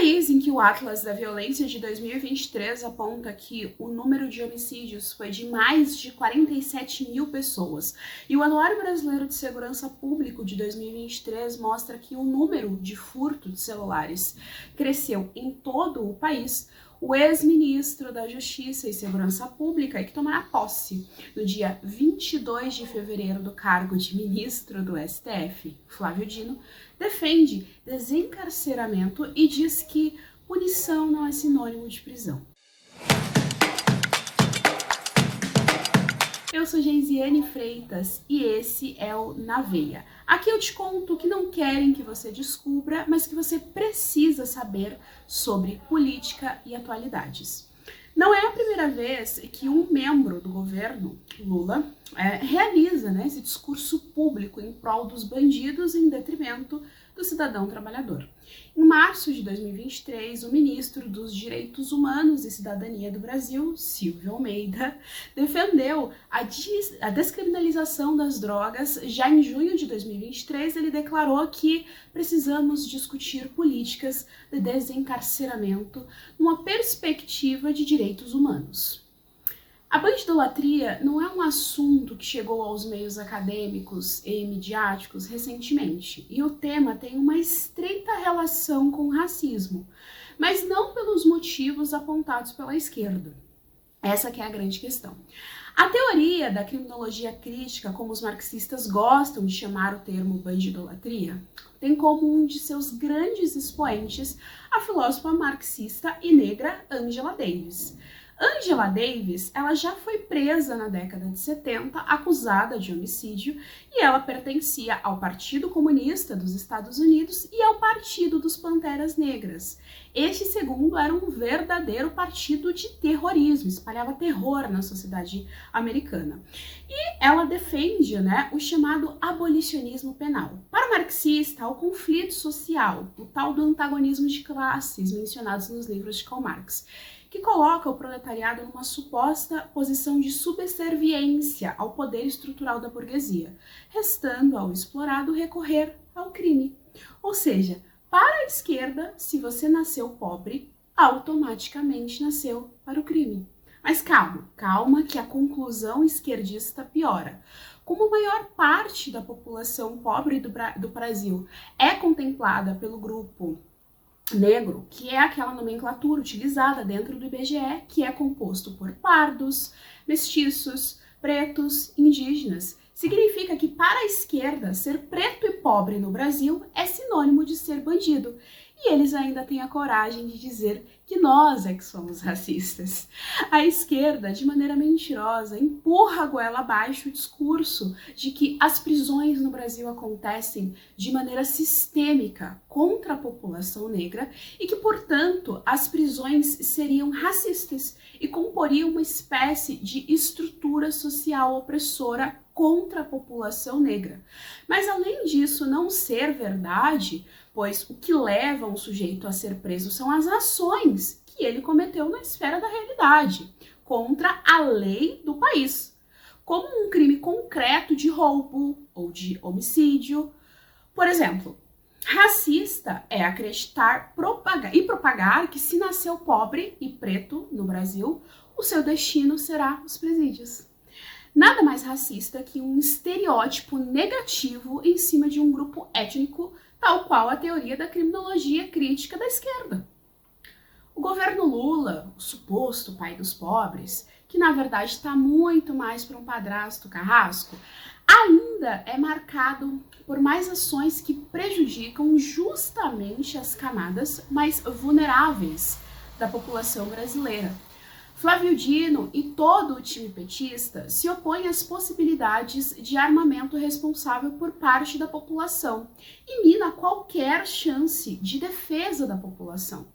país em que o Atlas da Violência de 2023 aponta que o número de homicídios foi de mais de 47 mil pessoas, e o Anuário Brasileiro de Segurança Pública de 2023 mostra que o número de furtos de celulares cresceu em todo o país, o ex-ministro da Justiça e Segurança Pública, que tomará posse no dia 22 de fevereiro do cargo de ministro do STF, Flávio Dino, defende desencarceramento e diz que punição não é sinônimo de prisão. Eu sou Geisiane Freitas e esse é o Na Veia. Aqui eu te conto o que não querem que você descubra, mas que você precisa saber sobre política e atualidades. Não é a primeira vez que um membro do governo, Lula, realiza esse discurso público em prol dos bandidos em detrimento do cidadão trabalhador. Em março de 2023, o ministro dos Direitos Humanos e Cidadania do Brasil, Silvio Almeida, defendeu a descriminalização das drogas. Já em junho de 2023, ele declarou que precisamos discutir políticas de desencarceramento numa perspectiva de direitos humanos. A bandidolatria não é um assunto que chegou aos meios acadêmicos e midiáticos recentemente, e o tema tem uma estreita relação com o racismo, mas não pelos motivos apontados pela esquerda. Essa que é a grande questão. A teoria da criminologia crítica, como os marxistas gostam de chamar o termo bandidolatria, tem como um de seus grandes expoentes a filósofa marxista e negra Angela Davis. Angela Davis, ela já foi presa na década de 70, acusada de homicídio, e ela pertencia ao Partido Comunista dos Estados Unidos e ao Partido dos Panteras Negras. Este segundo era um verdadeiro partido de terrorismo, espalhava terror na sociedade americana. E ela defende o chamado abolicionismo penal. Para o marxista, o conflito social, o tal do antagonismo de classes mencionados nos livros de Karl Marx, que coloca o proletariado numa suposta posição de subserviência ao poder estrutural da burguesia, restando ao explorado recorrer ao crime. Ou seja, para a esquerda, se você nasceu pobre, automaticamente nasceu para o crime. Mas calma que a conclusão esquerdista piora. Como a maior parte da população pobre do Brasil é contemplada pelo grupo negro, que é aquela nomenclatura utilizada dentro do IBGE, que é composto por pardos, mestiços, pretos, indígenas, significa que para a esquerda ser preto e pobre no Brasil é sinônimo de ser bandido. E eles ainda têm a coragem de dizer que nós é que somos racistas. A esquerda, de maneira mentirosa, empurra a goela abaixo o discurso de que as prisões no Brasil acontecem de maneira sistêmica contra a população negra e que, portanto, as prisões seriam racistas e comporiam uma espécie de estrutura social opressora contra a população negra. Mas, além disso não ser verdade, pois o que leva um sujeito a ser preso são as ações que ele cometeu na esfera da realidade, contra a lei do país, como um crime concreto de roubo ou de homicídio. Por exemplo, racista é acreditar e propagar que se nasceu pobre e preto no Brasil, o seu destino será os presídios. Nada mais racista que um estereótipo negativo em cima de um grupo étnico, tal qual a teoria da criminologia crítica da esquerda. O governo Lula, o suposto pai dos pobres, que na verdade está muito mais para um padrasto carrasco, ainda é marcado por mais ações que prejudicam justamente as camadas mais vulneráveis da população brasileira. Flávio Dino e todo o time petista se opõem às possibilidades de armamento responsável por parte da população e mina qualquer chance de defesa da população.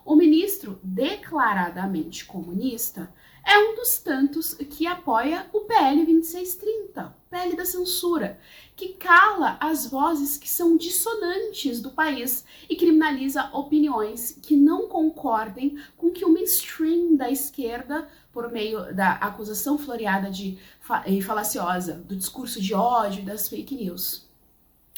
O ministro declaradamente comunista é um dos tantos que apoia o PL 2630, PL da censura, que cala as vozes que são dissonantes do país e criminaliza opiniões que não concordem com que o mainstream da esquerda, por meio da acusação floreada e falaciosa do discurso de ódio e das fake news.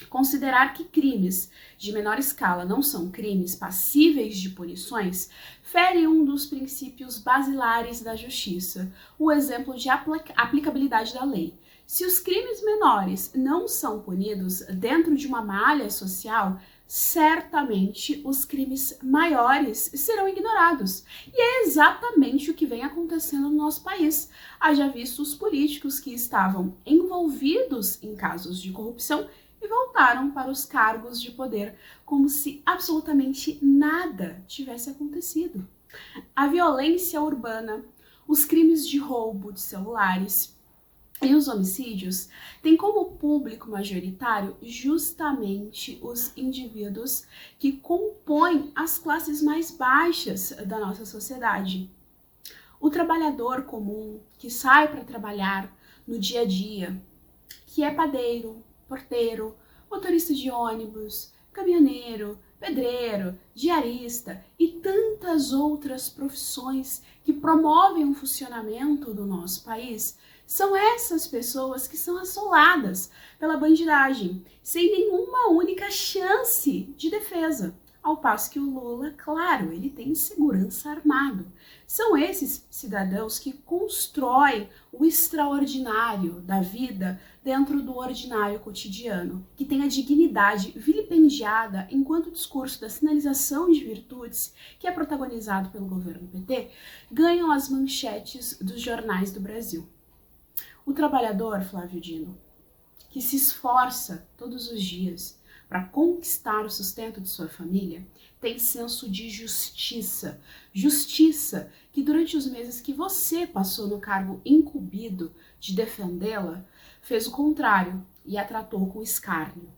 Considerar que crimes de menor escala não são crimes passíveis de punições fere um dos princípios basilares da justiça, o exemplo de aplicabilidade da lei. Se os crimes menores não são punidos dentro de uma malha social, certamente os crimes maiores serão ignorados. E é exatamente o que vem acontecendo no nosso país. Haja visto os políticos que estavam envolvidos em casos de corrupção e voltaram para os cargos de poder como se absolutamente nada tivesse acontecido. A violência urbana, os crimes de roubo de celulares e os homicídios têm como público majoritário justamente os indivíduos que compõem as classes mais baixas da nossa sociedade. O trabalhador comum que sai para trabalhar no dia a dia, que é padeiro, porteiro, motorista de ônibus, caminhoneiro, pedreiro, diarista e tantas outras profissões que promovem o funcionamento do nosso país, são essas pessoas que são assoladas pela bandidagem, sem nenhuma única chance de defesa. Ao passo que o Lula, claro, ele tem segurança armado. São esses cidadãos que constroem o extraordinário da vida dentro do ordinário cotidiano, que tem a dignidade vilipendiada enquanto o discurso da sinalização de virtudes, que é protagonizado pelo governo PT, ganham as manchetes dos jornais do Brasil. O trabalhador, Flávio Dino, que se esforça todos os dias para conquistar o sustento de sua família, tem senso de justiça. Justiça que durante os meses que você passou no cargo incumbido de defendê-la, fez o contrário e a tratou com escárnio.